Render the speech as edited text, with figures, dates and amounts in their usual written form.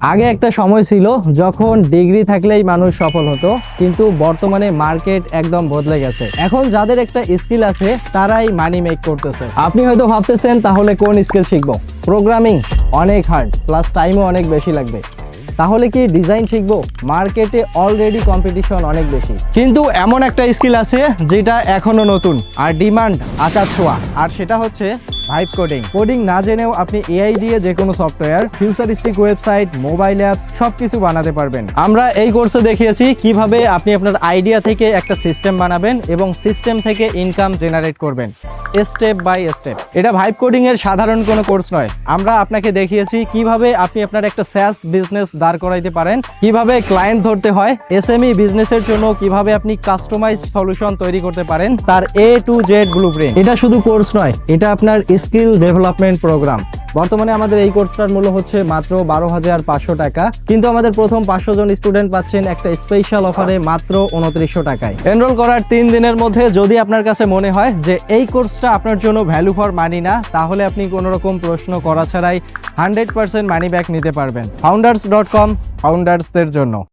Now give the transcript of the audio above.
আগে একটা সময় ছিল যখন ডিগ্রি থাকলেই মানুষ সফল হতো, কিন্তু বর্তমানে মার্কেট একদম বদলে গেছে। এখন যাদের একটা স্কিল আছে তারাই মানি মেক করতেছে। আপনি হয়তো ভাবতেছেন তাহলে কোন স্কিল শিখবো? প্রোগ্রামিং অনেক হার্ড, প্লাস টাইমও অনেক বেশি লাগবে। তাহলে কি ডিজাইন শিখবো? মার্কেটে অলরেডি কম্পিটিশন অনেক বেশি। কিন্তু এমন একটা স্কিল আছে যেটা এখনো নতুন আর ডিমান্ড আকাশ ছোঁয়া, আর সেটা হচ্ছে ভাইব কোডিং। কোডিং না জেনেও আপনি এআই দিয়ে যে কোনো software, futuristic website, mobile apps সবকিছু বানাতে পারবেন। আমরা এই কোর্সে দেখিয়েছি কিভাবে আপনি আপনার আইডিয়া থেকে একটা সিস্টেম বানাবেন এবং সিস্টেম থেকে ইনকাম জেনারেট করবেন স্টেপ বাই স্টেপ। এটা ভাইব কোডিং এর সাধারণ কোনো কোর্স নয়। আমরা আপনাকে দেখিয়েছি কিভাবে আপনি আপনার একটা SaaS বিজনেস দাঁড় করাইতে পারেন, কিভাবে ক্লায়েন্ট ধরতে হয়, এসএমই বিজনেসের জন্য কিভাবে আপনি কাস্টমাইজ সলিউশন তৈরি করতে পারেন, তার A to Z ব্লুপ্রিন্ট। এটা শুধু কোর্স নয়, এটা আপনার স্কিল ডেভেলপমেন্ট প্রোগ্রাম। বর্তমানে আমাদের এই কোর্সটার মূল্য হচ্ছে মাত্র 12,500 টাকা, কিন্তু আমাদের প্রথম 500 জন স্টুডেন্ট পাচ্ছেন একটা স্পেশাল অফারে মাত্র 2900 টাকায়। এনরোল করার 3 দিনের মধ্যে যদি আপনার কাছে মনে হয় যে এই কোর্সটা আপনার জন্য ভ্যালু ফর মানি না, তাহলে আপনি কোনো রকম প্রশ্ন করা ছাড়াই 100% মানি ব্যাক নিতে পারবেন। founders.com, ফাউন্ডার্সদের জন্য।